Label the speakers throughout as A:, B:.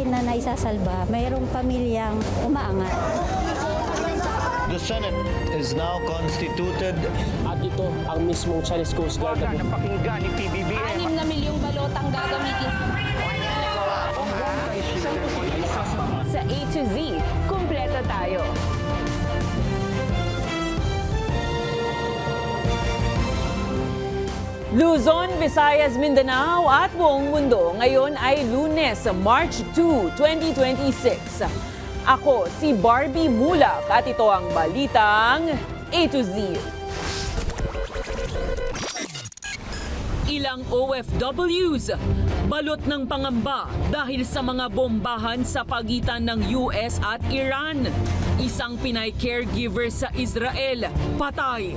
A: buhay na naisasalba, mayroong pamilyang umaangat.
B: The Senate is now constituted.
C: At ito ang mismong Chinese Coast Guard.
D: Napakinggan ni PBBM.
E: 6 na milyong balotang gagamitin sa A to Z. Kumpleto tayo. Luzon, Visayas, Mindanao at buong mundo. Ngayon ay Lunes, March 2, 2026. Ako si Barbie Mulak at ito ang balitang A to Z. Ilang OFWs, balot ng pangamba dahil sa mga bombahan sa pagitan ng US at Iran. Isang Pinay caregiver sa Israel, patay.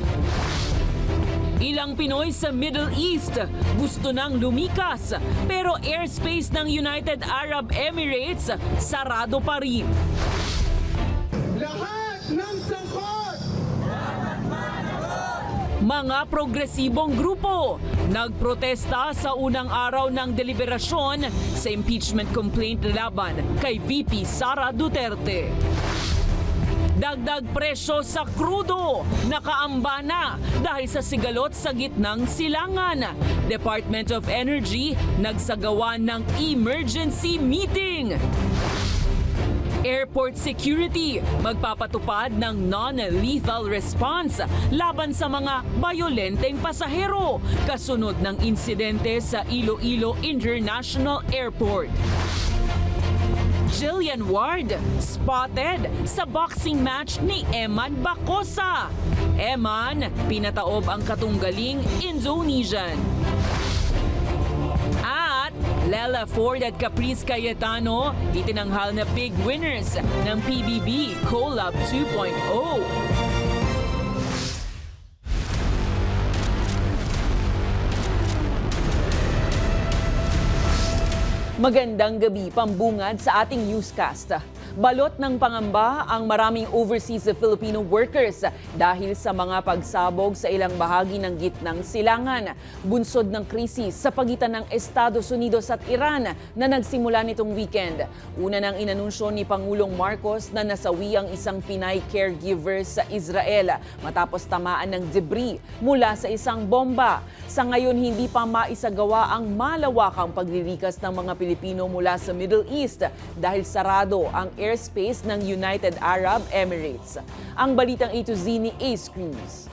E: Ilang Pinoy sa Middle East gusto nang lumikas pero airspace ng United Arab Emirates sarado pa rin.
F: Lahat ng sangkot!
E: Mga progresibong grupo nagprotesta sa unang araw ng deliberasyon sa impeachment complaint laban kay VP Sara Duterte. Dagdag presyo sa krudo, nakaamba na dahil sa sigalot sa gitnang silangan. Department of Energy nagsagawa ng emergency meeting. Airport security magpapatupad ng non-lethal response laban sa mga bayolenteng pasahero kasunod ng insidente sa Iloilo International Airport. Jillian Ward spotted sa boxing match ni Eman Bacosa. Eman, pinataob ang katunggaling Indonesian. At Lela Ford at Caprice Cayetano, itinanghal na big winners ng PBB Collab 2.0. Magandang gabi, pambungad sa ating newscast. Balot ng pangamba ang maraming overseas Filipino workers dahil sa mga pagsabog sa ilang bahagi ng gitnang silangan. Bunsod ng krisis sa pagitan ng Estados Unidos at Iran na nagsimula nitong weekend. Una nang inanunsyo ni Pangulong Marcos na nasawi ang isang Pinay caregiver sa Israel matapos tamaan ng debris mula sa isang bomba. Sa ngayon, hindi pa maisagawa ang malawakang paglilikas ng mga Pilipino mula sa Middle East dahil sarado ang airspace ng United Arab Emirates. Ang balitang A to Z ni Ace Cruz.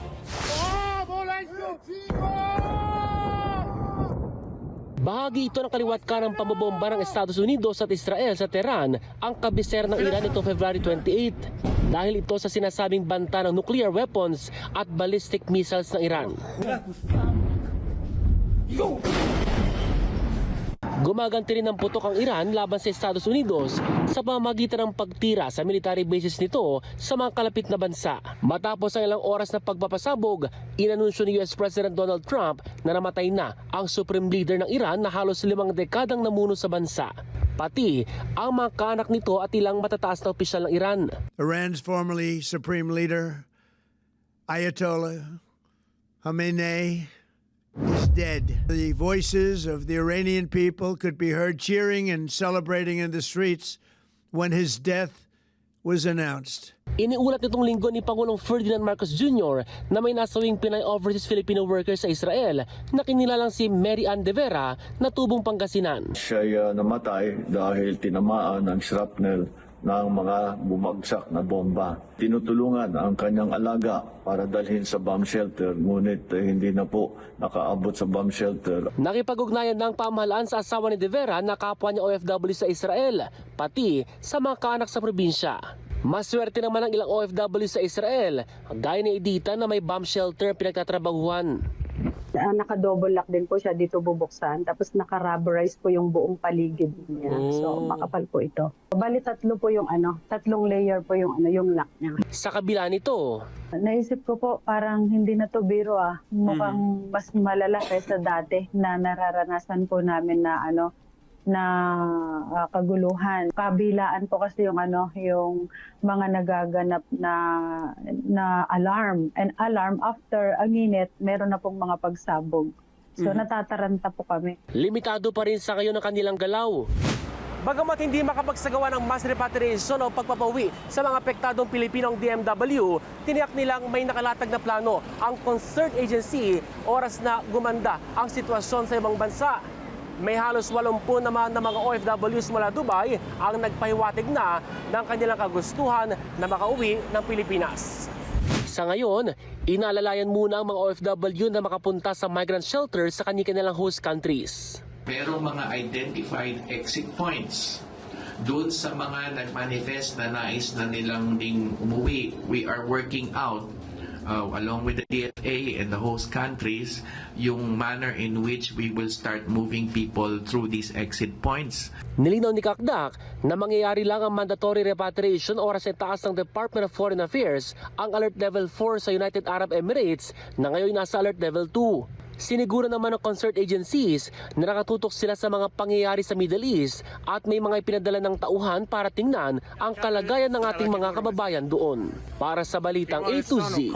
C: Bahagi ito ng kaliwat ka ng pambobomba ng Estados Unidos at Israel sa Tehran, ang kabisera ng Iran itong February 28. Dahil ito sa sinasabing banta ng nuclear weapons at ballistic missiles ng Iran. Gumaganti rin ng putok ang Iran laban sa Estados Unidos sa pamamagitan ng pagtira sa military bases nito sa mga kalapit na bansa. Matapos ang ilang oras na pagpapasabog, inanunsyo ni US President Donald Trump na namatay na ang supreme leader ng Iran na halos 5 dekadang namuno sa bansa. Pati ang mga kaanak nito at ilang matataas na opisyal ng Iran.
F: Iran's formerly supreme leader, Ayatollah Khamenei, is dead. The voices of the Iranian people could be heard cheering and celebrating in the streets when his death was announced.
C: Iniulat nitong linggo ni Pangulong Ferdinand Marcos Jr. na may nasawing Pinay overseas Filipino workers sa Israel na kinilalang si Mary Ann De Vera na tubong Pangasinan.
G: Siya namatay dahil tinamaan ng shrapnel ng mga bumagsak na bomba. Tinutulungan ang kanyang alaga para dalhin sa bomb shelter, ngunit hindi na po nakaabot sa bomb shelter.
C: Nakipag-ugnayan ng pamahalaan sa asawa ni De Vera na kapwa niya OFW sa Israel, pati sa mga kaanak sa probinsya. Maswerte naman ang ilang OFW sa Israel, gaya ni Edita na may bomb shelter pinagtatrabahuhan.
H: Naka-double lock din po siya dito bubuksan. Tapos naka-rubberize po yung buong paligid niya. So makapal po ito. Bali 3 po yung 3 layer po yung yung lock niya.
C: Sa kabila nito,
H: Naisip ko po parang hindi na to biro Mukhang mas malala kaysa dati na nararanasan po namin na kaguluhan. Kabilaan po kasi yung yung mga nagaganap na alarm. And alarm after a minute, meron na pong mga pagsabog. So natataranta po kami.
C: limitado pa rin sa ngayon ang kanilang galaw. Bagamat hindi makapagsagawa ng mass repatriation o pagpapauwi sa mga apektadong Pilipinong DMW, tiniyak nilang may nakalatag na plano ang concerned agency oras na gumanda ang sitwasyon sa ibang bansa. May halos 80 naman na mga OFWs mula Dubai ang nagpahiwatig na ng kanilang kagustuhan na makauwi ng Pilipinas. Sa ngayon, inaalalayan muna ang mga OFW na makapunta sa migrant shelter sa kanilang host countries.
I: Merong mga identified exit points. Doon sa mga nag-manifest na nais na nilang ding umuwi, we are working out along with the DFA and the host countries yung manner in which we will start moving people through these exit points.
C: Nilinaw ni Kakdak na mangyayari lang ang mandatory repatriation oras sa taas ng Department of Foreign Affairs ang Alert Level 4 sa United Arab Emirates na ngayon nasa Alert Level 2. Siniguro naman ng concerned agencies na nakatutok sila sa mga pangyayari sa Middle East at may mga ipinadala ng tauhan para tingnan ang kalagayan ng ating mga kababayan doon. Para sa Balitang A to Z,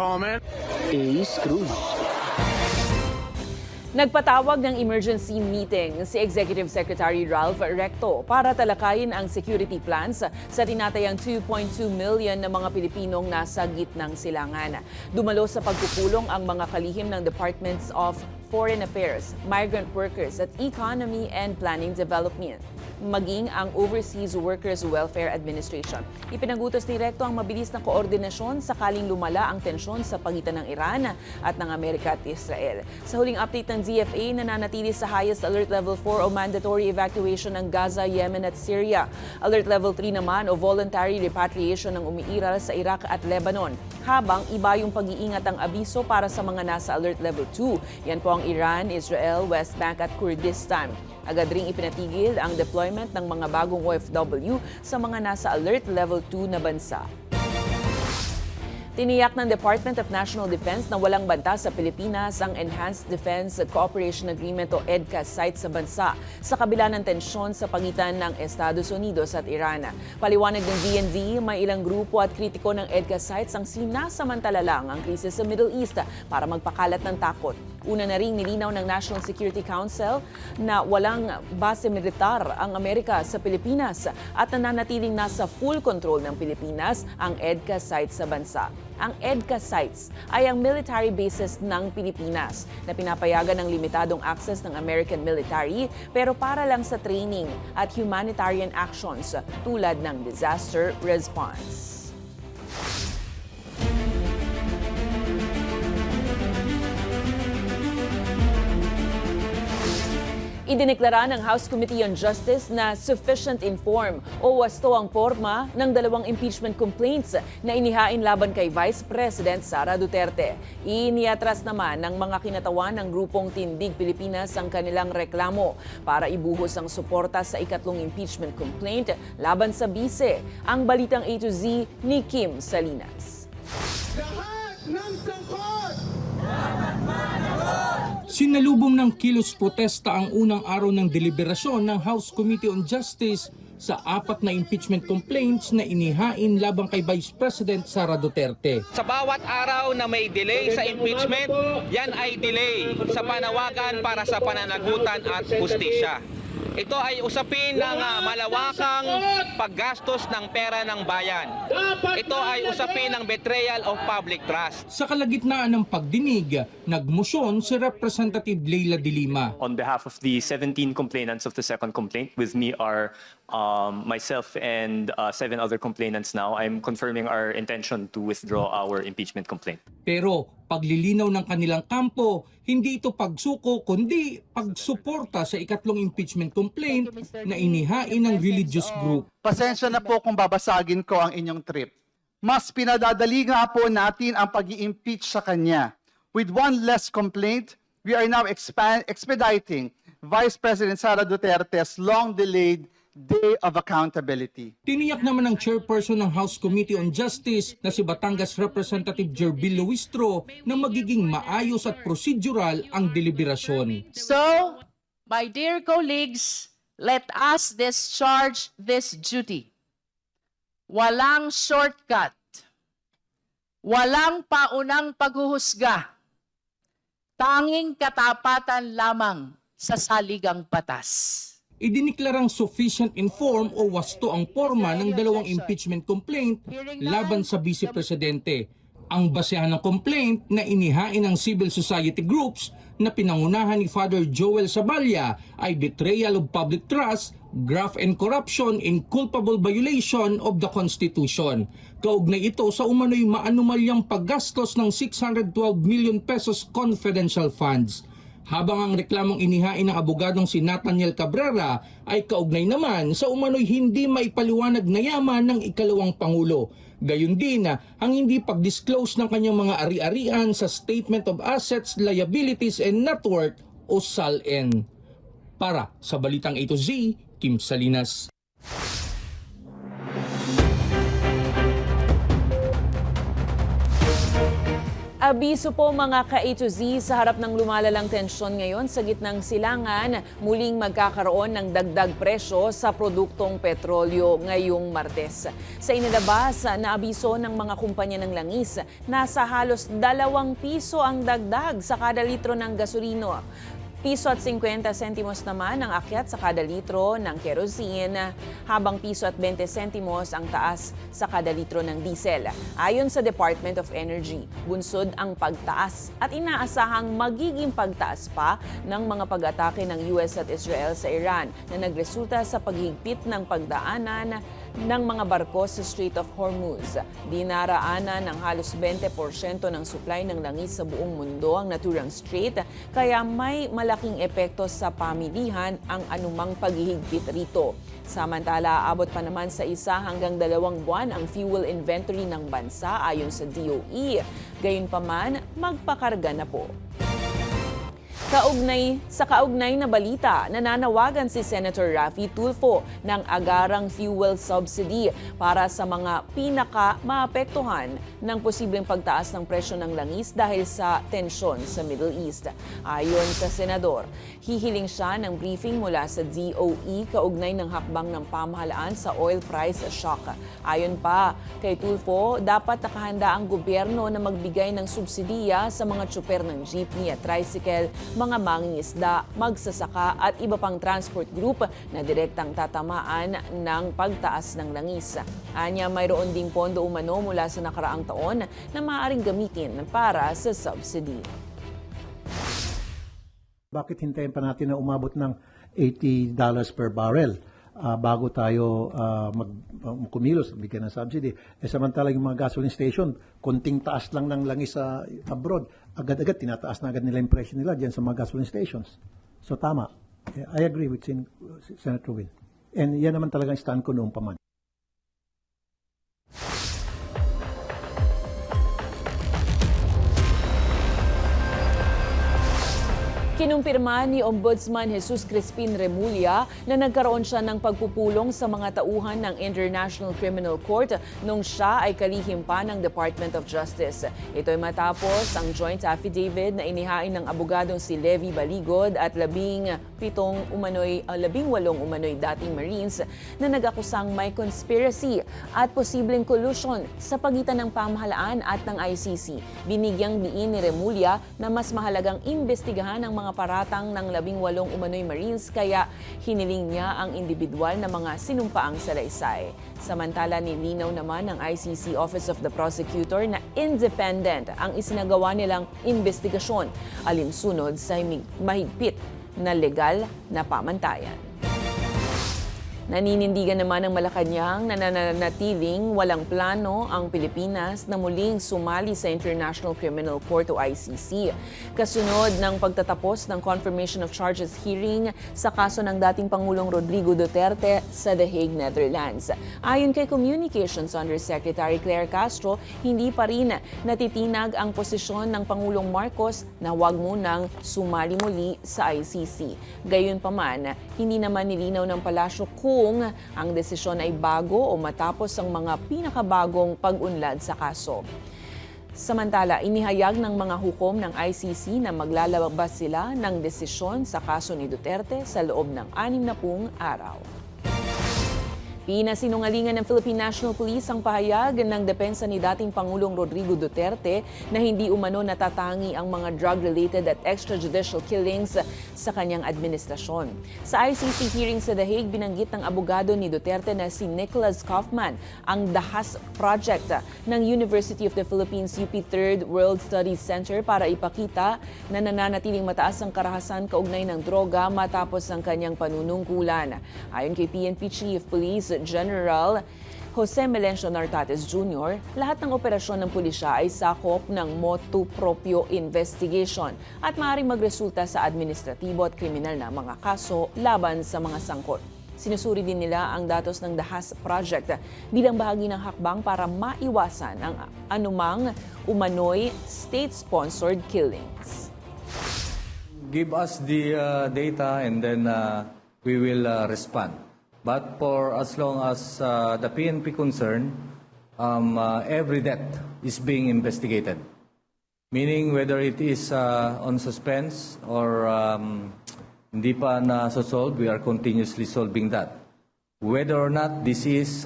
C: Ace Cruz.
E: Nagpatawag ng emergency meeting si Executive Secretary Ralph Recto para talakayin ang security plans sa tinatayang 2.2 million na mga Pilipinong nasa gitnang silangan. Dumalo sa pagpupulong ang mga kalihim ng Departments of Foreign Affairs, Migrant Workers at Economy and Planning Development, maging ang Overseas Workers Welfare Administration. Ipinagutos ni Recto ang mabilis na koordinasyon sakaling lumala ang tensyon sa pagitan ng Iran at ng Amerika at Israel. Sa huling update ng DFA, nananatili sa highest alert level 4 o mandatory evacuation ng Gaza, Yemen at Syria. Alert level 3 naman o voluntary repatriation ng umiiral sa Iraq at Lebanon. Habang iba yung pag-iingat ang abiso para sa mga nasa alert level 2. Yan po ang Iran, Israel, West Bank at Kurdistan. Agad ring ipinatigil ang deployment ng mga bagong OFW sa mga nasa alert level 2 na bansa. Tiniyak ng Department of National Defense na walang banta sa Pilipinas ang Enhanced Defense Cooperation Agreement o EDCA site sa bansa sa kabila ng tensyon sa pagitan ng Estados Unidos at Iran. Paliwanag ng DND, may ilang grupo at kritiko ng EDCA sites ang sinasamantala lang ang krisis sa Middle East para magpakalat ng takot. Una na ring nilinaw ng National Security Council na walang base militar ang Amerika sa Pilipinas at nananatiling nasa full control ng Pilipinas ang EDCA sites sa bansa. Ang EDCA sites ay ang military bases ng Pilipinas na pinapayagan ng limitadong access ng American military pero para lang sa training at humanitarian actions tulad ng disaster response. Idineklara ng House Committee on Justice na sufficient inform o wasto ang porma ng 2 impeachment complaints na inihain laban kay Vice President Sara Duterte. Iniatras naman ng mga kinatawan ng grupong Tindig Pilipinas ang kanilang reklamo para ibuhos ang suporta sa ikatlong impeachment complaint laban sa bise. Ang Balitang A to Z ni Kim Salinas.
J: Lahat ng sangkot!
K: Sinalubong ng kilos protesta ang unang araw ng deliberasyon ng House Committee on Justice sa 4 na impeachment complaints na inihain labang kay Vice President Sara Duterte.
D: Sa bawat araw na may delay sa impeachment, yan ay delay sa panawagan para sa pananagutan at hustisya. Ito ay usapin ng malawakang paggastos ng pera ng bayan. Ito ay usapin ng betrayal of public trust.
K: Sa kalagitnaan ng pagdinig, nagmosyon si Representative Leila de Lima.
L: On behalf of the 17 complainants of the second complaint, with me are myself and 7 other complainants now. I'm confirming our intention to withdraw our impeachment complaint.
K: Pero paglilinaw ng kanilang kampo, hindi ito pagsuko kundi pagsuporta sa ikatlong impeachment complaint na inihain ng religious group.
J: Pasensya na po kung babasagin ko ang inyong trip. Mas pinadadali nga po natin ang pag-i-impeach sa kanya. With one less complaint, we are now expediting Vice President Sara Duterte's long-delayed Day of Accountability.
K: Tiniyak naman ng chairperson ng House Committee on Justice na si Batangas Representative Jerbil Luistro na magiging maayos at procedural ang deliberasyon.
M: So, my dear colleagues, let us discharge this duty. Walang shortcut. Walang paunang paghuhusga. Tanging katapatan lamang sa saligang batas.
K: Idiniklarang sufficient in form o wasto ang forma ng dalawang impeachment complaint laban sa Vice Presidente. Ang basehan ng complaint na inihain ng civil society groups na pinangunahan ni Father Joel Saballa ay betrayal of public trust, graft and corruption in culpable violation of the Constitution. Kaugnay ito sa umano'y maanumalyang paggastos ng 612 million pesos confidential funds. Habang ang reklamong inihain ng abogadong si Nathaniel Cabrera ay kaugnay naman sa umano'y hindi maipaliwanag na yaman ng ikalawang Pangulo. Gayon din ang hindi pag-disclose ng kanyang mga ari-arian sa Statement of Assets, Liabilities and Net Worth o SALN. Para sa Balitang A to Z, Kim Salinas.
E: Abiso po mga ka-A to Z sa harap ng lumalalang tensyon ngayon sa gitnang silangan, muling magkakaroon ng dagdag presyo sa produktong petrolyo ngayong Martes. Sa inilabas na abiso ng mga kumpanya ng langis, nasa halos 2 piso ang dagdag sa kada litro ng gasolino. Piso at 50 sentimos naman ang akyat sa kada litro ng kerosene, habang piso at 20 sentimos ang taas sa kada litro ng diesel. Ayon sa Department of Energy, bunsod ang pagtaas at inaasahang magiging pagtaas pa ng mga pag-atake ng US at Israel sa Iran na nagresulta sa paghigpit ng pagdaanan ng mga barko sa Strait of Hormuz. Dinaraanan ng halos 20% ng supply ng langis sa buong mundo ang naturang strait, kaya may malaking epekto sa pamilihan ang anumang paghihigpit rito. Samantala, abot pa naman sa 1 hanggang 2 buwan ang fuel inventory ng bansa ayon sa DOE. Gayunpaman, magpakarga na po. Sa kaugnay na balita, nananawagan si Senator Raffy Tulfo ng agarang fuel subsidy para sa mga pinaka-maapektuhan ng posibleng pagtaas ng presyo ng langis dahil sa tensyon sa Middle East. Ayon sa senador, hihiling siya ng briefing mula sa DOE kaugnay ng hakbang ng pamahalaan sa oil price shock. Ayon pa kay Tulfo, dapat nakahanda ang gobyerno na magbigay ng subsidiya sa mga tsuper ng jeepney at tricycle, mga mangingisda, magsasaka at iba pang transport group na direktang tatamaan ng pagtaas ng langis. Anya, mayroon ding pondo umano mula sa nakaraang taon na maaaring gamitin para sa subsidy.
N: Bakit hintayin pa natin na umabot ng $80 per barrel bago tayo kumilos, bigyan ng subsidy? Samantala yung mga gasoline station, konting taas lang ng langis sa abroad, agad-agad tinataas na agad nila yung presyo nila dyan sa mga gasoline stations. So tama. I agree with Senator Win. And yan naman talagang stand ko noong pa man.
E: Kinumpirma ni Ombudsman Jesus Crispin Remulla na nagkaroon siya ng pagpupulong sa mga tauhan ng International Criminal Court nung siya ay kalihim pa ng Department of Justice. Ito ay matapos ang joint affidavit na inihain ng abogadong si Levi Baligod at 18 umano'y dating Marines na nag-akusang may conspiracy at posibleng collusion sa pagitan ng pamahalaan at ng ICC. Binigyang diin ni Remulla na mas mahalagang imbestigahan ang mga paratang ng 18 umano'y Marines, kaya hiniling niya ang individual na mga sinumpaang salaysay. Samantala, nilinaw naman ng ICC Office of the Prosecutor na independent ang isinagawa nilang investigasyon alinsunod sa mahigpit na legal na pamantayan. Naninindigan naman ng Malacanang na nananatiling walang plano ang Pilipinas na muling sumali sa International Criminal Court o ICC. Kasunod ng pagtatapos ng Confirmation of Charges hearing sa kaso ng dating Pangulong Rodrigo Duterte sa The Hague, Netherlands. Ayon kay Communications Undersecretary Claire Castro, hindi pa rin natitinag ang posisyon ng Pangulong Marcos na huwag munang sumali muli sa ICC. Gayunpaman, hindi naman nilinaw ng palasyo kung ang desisyon ay bago o matapos ang mga pinakabagong pag-unlad sa kaso. Samantala, inihayag ng mga hukom ng ICC na maglalabas sila ng desisyon sa kaso ni Duterte sa loob ng 60 araw. Pinasinungalingan ng Philippine National Police ang pahayag ng depensa ni dating Pangulong Rodrigo Duterte na hindi umano natatangi ang mga drug-related at extrajudicial killings sa kanyang administrasyon. Sa ICC hearing sa The Hague, binanggit ng abogado ni Duterte na si Nicholas Kaufman ang Dahas Project ng University of the Philippines UP Third World Studies Center para ipakita na nananatiling mataas ang karahasan kaugnay ng droga matapos ang kanyang panunungkulan. Ayon kay PNP Chief Police General Jose Melencio Nartates Jr., lahat ng operasyon ng pulisya ay sakop ng motu proprio investigation at maaaring magresulta sa administratibo at kriminal na mga kaso laban sa mga sangkot. Sinusuri din nila ang datos ng Dahas Project bilang bahagi ng hakbang para maiwasan ang anumang umano'y state-sponsored killings.
O: Give us the data and then we will respond. But for as long as the PNP concerned, every death is being investigated. Meaning whether it is on suspense or hindi pa na-solve, we are continuously solving that. Whether or not this is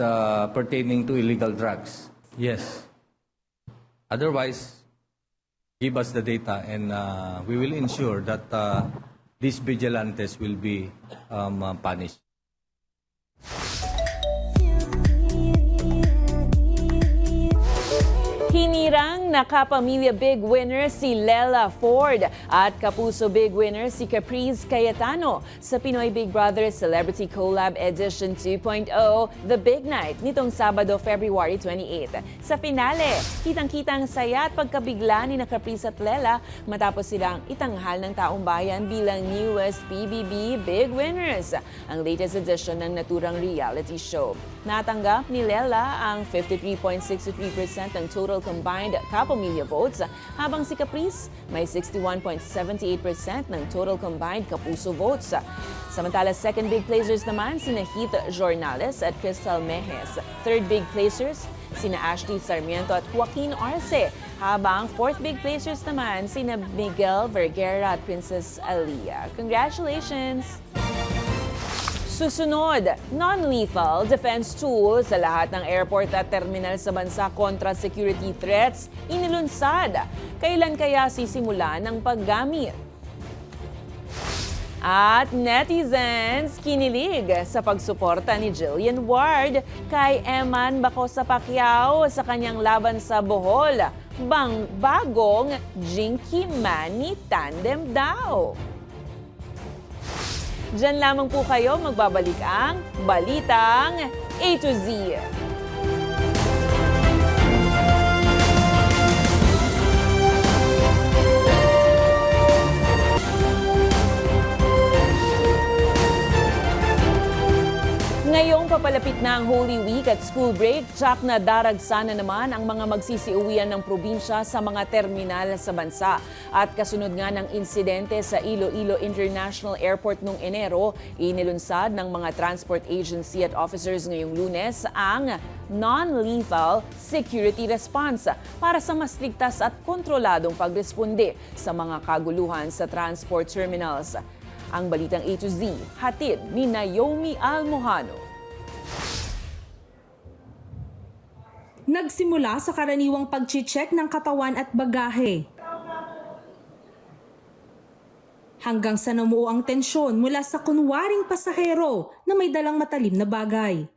O: pertaining to illegal drugs, yes. Otherwise, give us the data and we will ensure that these vigilantes will be punished.
E: Hinirang na kapamilya big winner si Lela Ford at kapuso big winner si Caprice Cayetano sa Pinoy Big Brother Celebrity Collab Edition 2.0 The Big Night nitong Sabado, February 28. Sa finale, kitang-kitang saya at pagkabigla ni na Caprice at Lela matapos silang itanghal ng taong bayan bilang newest PBB Big Winners, ang latest edition ng naturang reality show. Natanggap ni Lela ang 53.63% ng total combined kapamilya votes, habang si Caprice may 61.78% ng total combined kapuso votes. Samantala, second big placers naman sina Heath Jornales at Crystal Mejes. Third big placers sina Ashley Sarmiento at Joaquin Arce, habang fourth big placers naman sina Miguel Vergara at Princess Alia. Congratulations! Susunod, non-lethal defense tool sa lahat ng airport at terminal sa bansa kontra security threats inilunsad. Kailan kaya sisimulan ang paggamit? At netizens kinilig sa pagsuporta ni Jillian Ward kay Eman Bacosa Pacquiao sa kanyang laban sa Bohol. Bagong Jinky Manny tandem daw. Diyan lamang po kayo magbabalik ang Balitang A to Z. Ngayong papalapit na ang Holy Week at school break, tsak na daragsan na naman ang mga magsisiuwian ng probinsya sa mga terminal sa bansa. At kasunod nga ng insidente sa Iloilo International Airport noong Enero, inilunsad ng mga transport agency at officers ngayong Lunes ang non-lethal security response para sa mas ligtas at kontroladong pagresponde sa mga kaguluhan sa transport terminals. Ang Balitang A to Z, hatid ni Naomi Almojano.
P: Nagsimula sa karaniwang pag-check ng katawan at bagahe. Hanggang sa namuo ang tensyon mula sa kunwaring pasahero na may dalang matalim na bagay.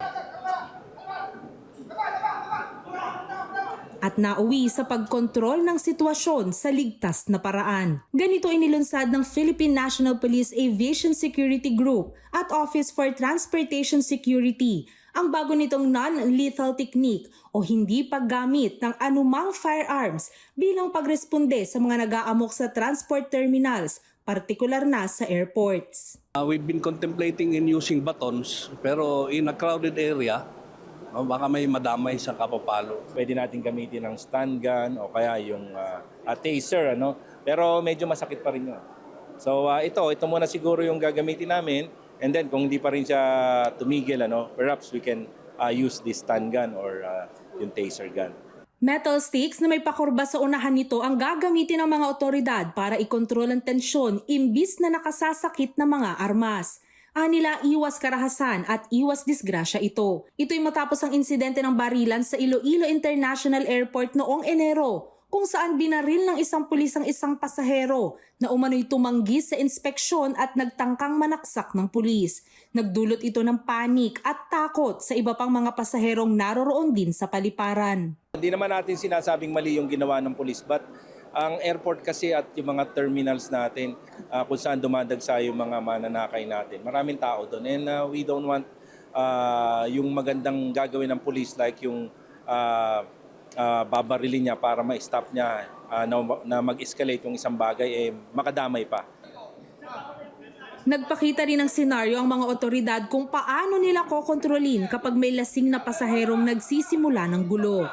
P: At nauwi sa pagkontrol ng sitwasyon sa ligtas na paraan. Ganito inilunsad ng Philippine National Police Aviation Security Group at Office for Transportation Security ang bago nitong non-lethal technique o hindi paggamit ng anumang firearms bilang pagresponde sa mga nag-aamok sa transport terminals, partikular na sa airports.
Q: We've been contemplating in using batons pero in a crowded area, baka may madamay sa kapapalo.
R: Pwede natin gamitin ng stun gun o kaya yung taser, ano? Pero medyo masakit pa rin yun. So ito muna siguro yung gagamitin namin. And then kung hindi pa rin siya tumigil, perhaps we can use this stun gun or yung taser gun.
P: Metal sticks na may pakurba sa unahan nito ang gagamitin ng mga otoridad para ikontrol ang tensyon imbis na nakasasakit na mga armas. Anila iwas karahasan at iwas disgrasya ito. Ito'y matapos ang insidente ng barilan sa Iloilo International Airport noong Enero, kung saan binaril ng isang pulis ang isang pasahero na umano'y tumanggi sa inspeksyon at nagtangkang manaksak ng pulis. Nagdulot ito ng panik at takot sa iba pang mga pasaherong naroroon din sa paliparan.
R: Hindi naman natin sinasabing mali yung ginawa ng pulis, but ang airport kasi at yung mga terminals natin kung saan dumadagsa yung mga mananakay natin. Maraming tao doon and we don't want yung magandang gagawin ng police like yung babarilin niya para ma-stop niya na mag-escalate yung isang bagay, makadamay pa.
P: Nagpakita rin ng senaryo ang mga otoridad kung paano nila kokontrolin kapag may lasing na pasaherong nagsisimula ng gulo.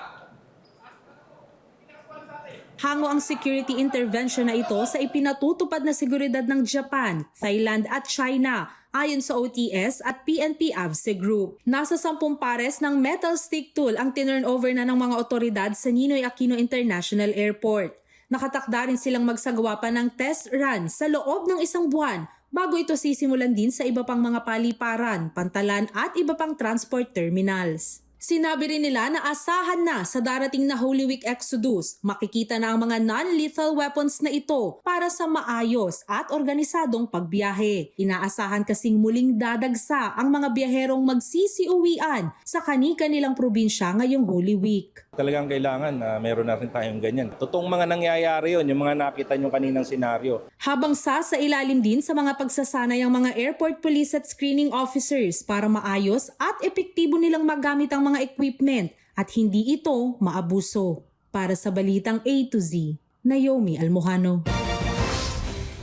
P: Hango ang security intervention na ito sa ipinatutupad na seguridad ng Japan, Thailand at China ayon sa OTS at PNP AVSE Group. Nasa 10 pares ng metal stick tool ang tinurnover na ng mga otoridad sa Ninoy Aquino International Airport. Nakatakda rin silang magsagawa pa ng test run sa loob ng 1 buwan bago ito sisimulan din sa iba pang mga paliparan, pantalan at iba pang transport terminals. Sinabi rin nila na asahan na sa darating na Holy Week Exodus, makikita na ang mga non-lethal weapons na ito para sa maayos at organisadong pagbiyahe. Inaasahan kasing muling dadagsa ang mga biyaherong magsisiuwian sa kani-kanilang probinsya ngayong Holy Week.
R: Talagang kailangan na meron na rin tayong ganyan. Totoong mga nangyayari yun, yung mga nakita nyo kaninang senaryo.
P: Habang sa ilalim din sa mga pagsasanay ang mga airport police at screening officers para maayos at epektibo nilang magamit ang mga equipment at hindi ito maabuso. Para sa Balitang A to Z, Naomi Almojano.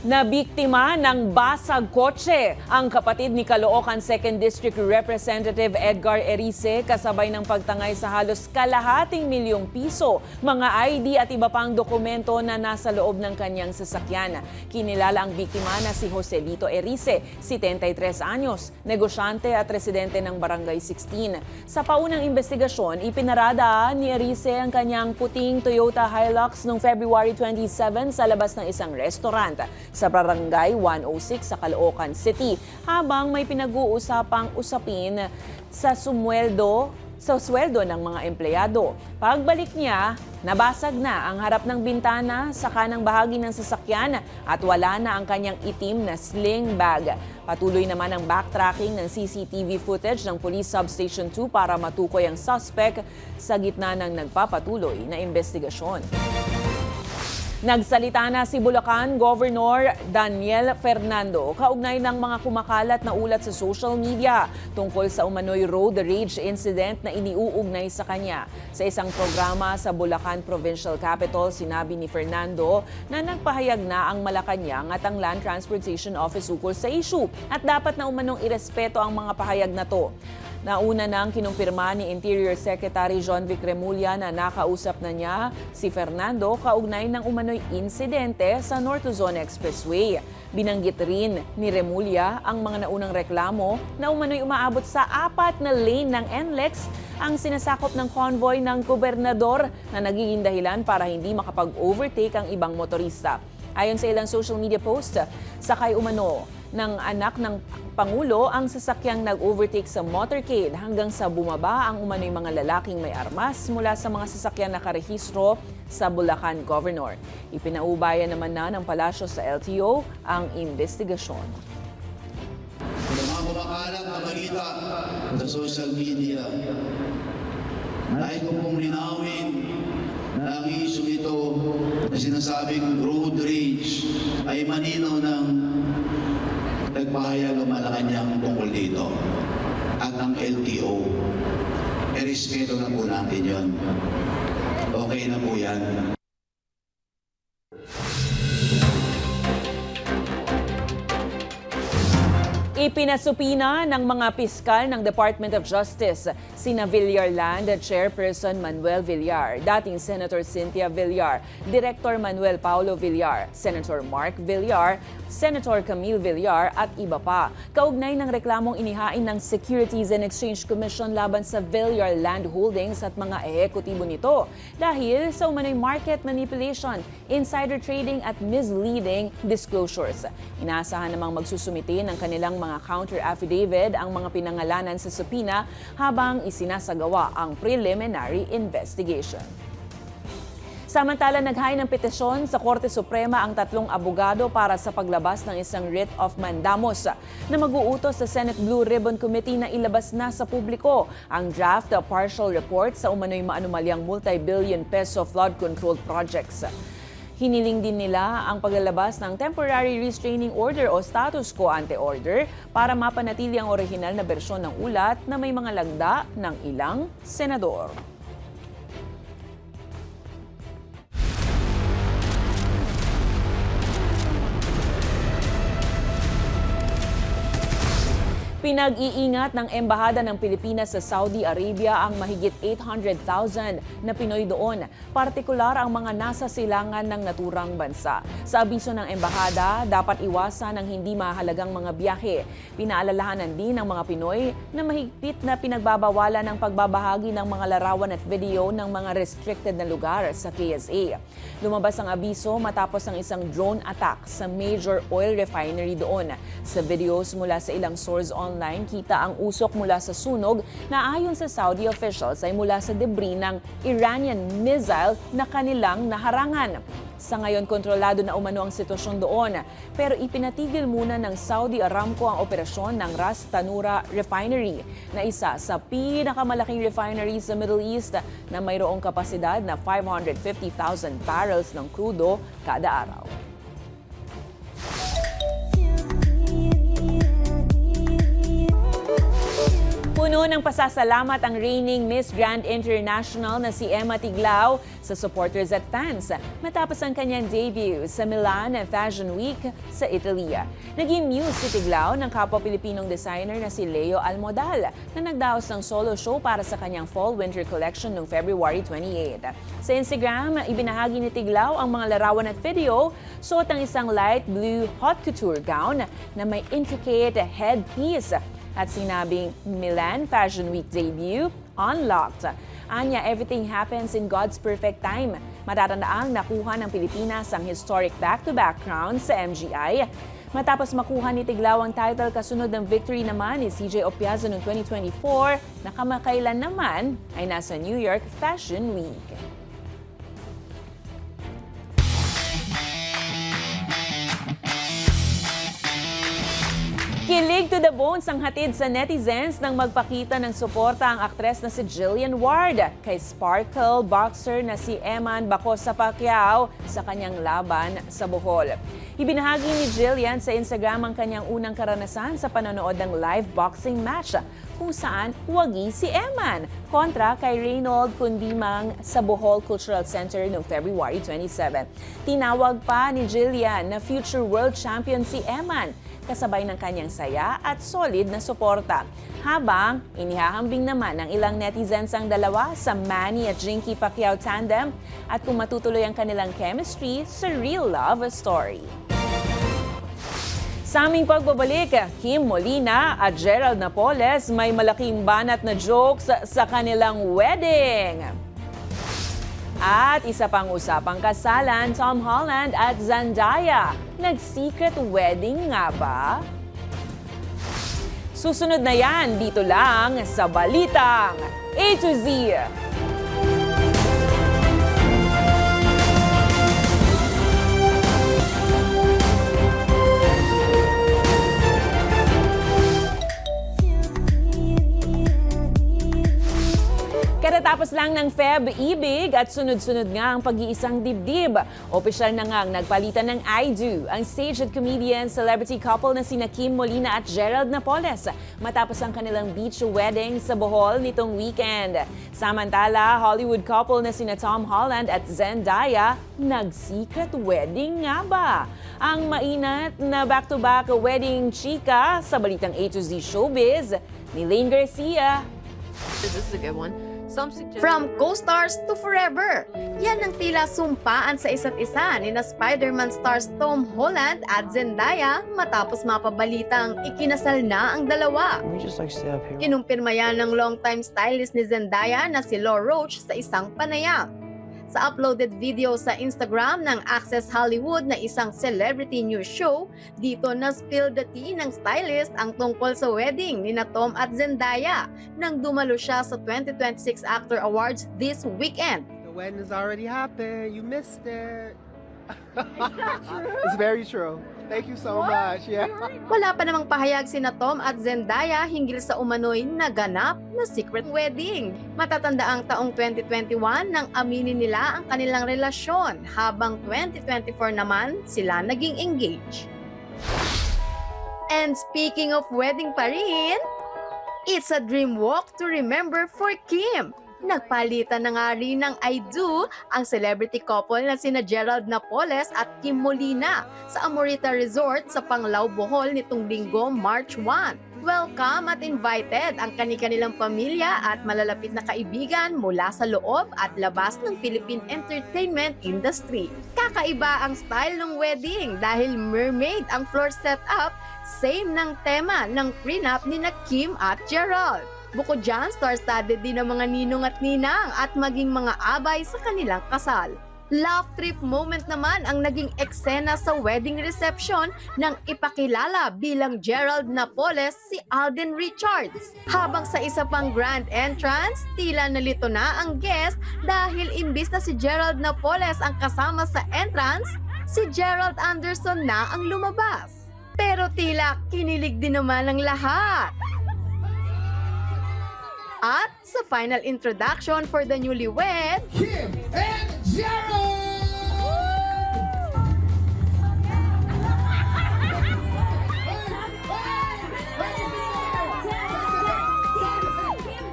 E: Nabiktima ng basag kotse ang kapatid ni Caloocan 2nd District Representative Edgar Erice kasabay ng pagtangay sa halos ₱250,000, mga ID at iba pang dokumento na nasa loob ng kanyang sasakyan. Kinilala ang biktima na si Joselito Erice, 73 anyos, negosyante at residente ng Barangay 16. Sa paunang investigasyon, ipinarada ni Erice ang kanyang puting Toyota Hilux noong February 27 sa labas ng isang restaurant sa Barangay 106 sa Caloocan City habang may pinag-uusapang usapin sa sweldo ng mga empleyado. Pagbalik niya, nabasag na ang harap ng bintana sa kanang bahagi ng sasakyan at wala na ang kanyang itim na sling bag. Patuloy naman ang backtracking ng CCTV footage ng Police Substation 2 para matukoy ang suspect sa gitna ng nagpapatuloy na investigasyon. Nagsalita na si Bulacan Governor Daniel Fernando kaugnay ng mga kumakalat na ulat sa social media tungkol sa umano'y road rage incident na iniuugnay sa kanya. Sa isang programa sa Bulacan Provincial Capital, sinabi ni Fernando na nagpahayag na ang Malacanang at ang Land Transportation Office ukol sa issue at dapat na umanong irespeto ang mga pahayag na to. Nauna nang kinumpirma ni Interior Secretary John Vic Remulla na nakausap na niya si Fernando kaugnay ng umano'y insidente sa North Luzon Expressway. Binanggit rin ni Remulla ang mga naunang reklamo na umano'y umaabot sa 4 na lane ng NLEX ang sinasakop ng convoy ng gobernador na nagiging dahilan para hindi makapag-overtake ang ibang motorista. Ayon sa ilang social media post, sakay umano ng anak ng Pangulo ang sasakyang nag-overtake sa motorcade hanggang sa bumaba ang umano'y mga lalaking may armas mula sa mga sasakyan na nakarehistro sa Bulacan Governor. Ipinaubayan naman na ng palasyo sa LTO ang investigasyon.
S: Mga kumakalat na balita sa social media, nais ko pong linawin na ang issue ito na sinasabing road rage ay maninaw ng nagpahayag ang Malacanang tungkol dito at ang LTO. Respeto na po natin yun. Okay na po yan.
E: Ipinasupina ng mga piskal ng Department of Justice sina Villar Land Chairperson Manuel Villar, dating Senator Cynthia Villar, Director Manuel Paulo Villar, Senator Mark Villar, Senator Camille Villar at iba pa. Kaugnay ng reklamong inihain ng Securities and Exchange Commission laban sa Villar Land Holdings at mga ehekutibo nito dahil sa umano'y market manipulation, insider trading at misleading disclosures. Inaasahan namang magsusumite ng kanilang mga mga counter affidavit ang mga pinangalanan sa subpoena habang isinasagawa ang preliminary investigation. Samantala, naghain ng petisyon sa Korte Suprema ang 3 abogado para sa paglabas ng isang writ of mandamus na mag-uutos sa Senate Blue Ribbon Committee na ilabas na sa publiko ang draft partial report sa umano'y maanumalyang multi-billion peso flood control projects. Hiniling din nila ang paglalabas ng temporary restraining order o status quo ante order para mapanatili ang orihinal na bersyon ng ulat na may mga lagda ng ilang senador. Pinag-iingat ng Embahada ng Pilipinas sa Saudi Arabia ang mahigit 800,000 na Pinoy doon, partikular ang mga nasa silangan ng naturang bansa. Sa abiso ng Embahada, dapat iwasan ang hindi mahalagang mga biyahe. Pinaalalahanan din ng mga Pinoy na mahigpit na pinagbabawalan ng pagbabahagi ng mga larawan at video ng mga restricted na lugar sa KSA. Lumabas ang abiso matapos ang isang drone attack sa major oil refinery doon. Sa videos mula sa ilang source online, kita ang usok mula sa sunog na ayon sa Saudi officials ay mula sa debris ng Iranian missile na kanilang naharangan. Sa ngayon, kontrolado na umano ang sitwasyon doon, pero ipinatigil muna ng Saudi Aramco ang operasyon ng Ras Tanura Refinery, na isa sa pinakamalaking refinery sa Middle East na mayroong kapasidad na 550,000 barrels ng krudo kada araw. Puno ng pasasalamat ang reigning Miss Grand International na si Emma Tiglao sa supporters at fans matapos ang kanyang debut sa Milan Fashion Week sa Italy. Naging muse si Tiglao ng kapwa Pilipinong designer na si Leo Almodal na nagdaos ng solo show para sa kanyang Fall-Winter Collection noong February 28. Sa Instagram, ibinahagi ni Tiglao ang mga larawan at video, suot ang isang light blue haute couture gown na may intricate headpiece at sinabing Milan Fashion Week debut unlocked. Anya, everything happens in God's perfect time. Matatandaang nakuha ng Pilipinas ang historic back-to-back crown sa MGI. Matapos makuha ni Tiglao ang title kasunod ng victory naman ni CJ Opiazo noong 2024, na kamakailan naman ay nasa New York Fashion Week. Kilig to the bones ang hatid sa netizens nang magpakita ng suporta ang aktres na si Jillian Ward kay sparkle boxer na si Eman Bacosa Pacquiao sa kanyang laban sa Bohol. Ibinahagi ni Jillian sa Instagram ang kanyang unang karanasan sa panonood ng live boxing match kung saan wagi si Eman kontra kay Reynold Kundimang sa Bohol Cultural Center noong February 27. Tinawag pa ni Jillian na future world champion si Eman, kasabay ng kanyang saya at solid na suporta. Habang inihahambing naman ng ilang netizens ang dalawa sa Manny at Jinky Pacquiao tandem at kung matutuloy ang kanilang chemistry sa real love story. Sa aming pagbabalik, Kim Molina at Gerald Napoles may malaking banat na jokes sa kanilang wedding. At isa pang usapang kasalan, Tom Holland at Zendaya. Nag-secret wedding nga ba? Susunod na yan dito lang sa Balitang A to Z. Katatapos lang ng Feb-ibig at sunod-sunod nga ang pag-iisang dibdib. Opisyal na ngang nagpalitan ng I Do ang stage at comedian celebrity couple na sina Kim Molina at Gerald Napoles matapos ang kanilang beach wedding sa Bohol nitong weekend. Samantala, Hollywood couple na sina Tom Holland at Zendaya nag-secret wedding nga ba? Ang mainat na back-to-back wedding chika sa Balitang A to Z Showbiz ni Lane Garcia.
T: This is a good one. From co-stars to forever. Yan ang tila sumpaan sa isa't isa ni na Spider-Man stars Tom Holland at Zendaya matapos mapabalitang ikinasal na ang dalawa. Kinumpirma yan ng longtime stylist ni Zendaya na si Law Roach sa isang panayam. Sa uploaded video sa Instagram ng Access Hollywood na isang celebrity news show, dito na-spill the tea ng stylist ang tungkol sa wedding ni Tom at Zendaya nang dumalo siya sa 2026 Actor Awards this weekend.
U: The wedding has already happened. You missed it. It's very true. Thank you so much. Yeah.
T: Wala pa namang pahayag sina Tom at Zendaya hinggil sa umano'y naganap na secret wedding. Matatanda ang taong 2021 nang aminin nila ang kanilang relasyon, habang 2024 naman sila naging engaged. And speaking of wedding pa rin, it's a dream walk to remember for Kim. Nagpalitan na nga rin ng I do ang celebrity couple na sina Gerald Napoles at Kim Molina sa Amorita Resort sa Panglao, Bohol nitong Linggo, March 1. Welcome at invited ang kani-kanilang pamilya at malalapit na kaibigan mula sa loob at labas ng Philippine entertainment industry. Kakaiba ang style ng wedding dahil mermaid ang floor setup, same ng tema ng prenup ni Kim at Gerald. Bukod dyan, star-studded din ang mga ninong at ninang at maging mga abay sa kanilang kasal. Love trip moment naman ang naging eksena sa wedding reception ng ipakilala bilang Gerald Napoles si Alden Richards. Habang sa isa pang grand entrance, tila nalito na ang guest dahil imbis na si Gerald Napoles ang kasama sa entrance, si Gerald Anderson na ang lumabas. Pero tila kinilig din naman ang lahat. At sa final introduction for the newlywed,
U: Kim and Gerald!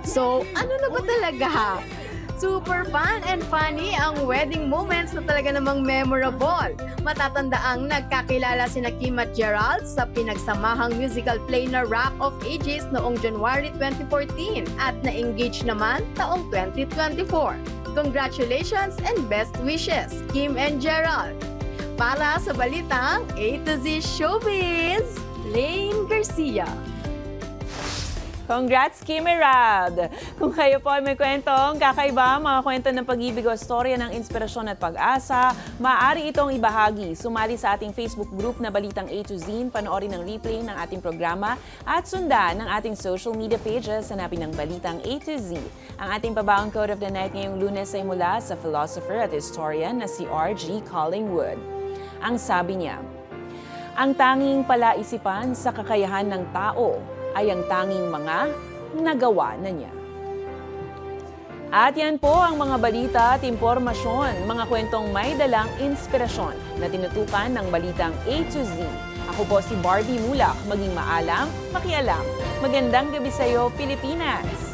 T: so ano na ba talaga? Super fun and funny ang wedding moments na talaga namang memorable. Matatanda ang nagkakilala sina Kim at Gerald sa pinagsamahang musical play na Rock of Ages noong January 2014 at na-engage naman taong 2024. Congratulations and best wishes, Kim and Gerald! Para sa balitang A to Z Showbiz, Lane Garcia.
E: Congrats, Kim Erad! Kung kayo po ay may kwentong kakaiba, mga kwento ng pag-ibig o storya ng inspirasyon at pag-asa, maaari itong ibahagi. Sumali sa ating Facebook group na Balitang A to Z, panoorin ng replay ng ating programa at sundan ng ating social media pages, hanapin ng Balitang A to Z. Ang ating pabaong quote of the night ngayong Lunes ay mula sa philosopher at historian na si R.G. Collingwood. Ang sabi niya, ang tanging palaisipan sa kakayahan ng tao ay ang tanging mga nagawa na niya. At yan po ang mga balita at impormasyon, mga kwentong may dalang inspirasyon na tinutukan ng Balitang A to Z. Ako po si Barbie Mulak, maging maalam, makialam. Magandang gabi sa iyo, Pilipinas!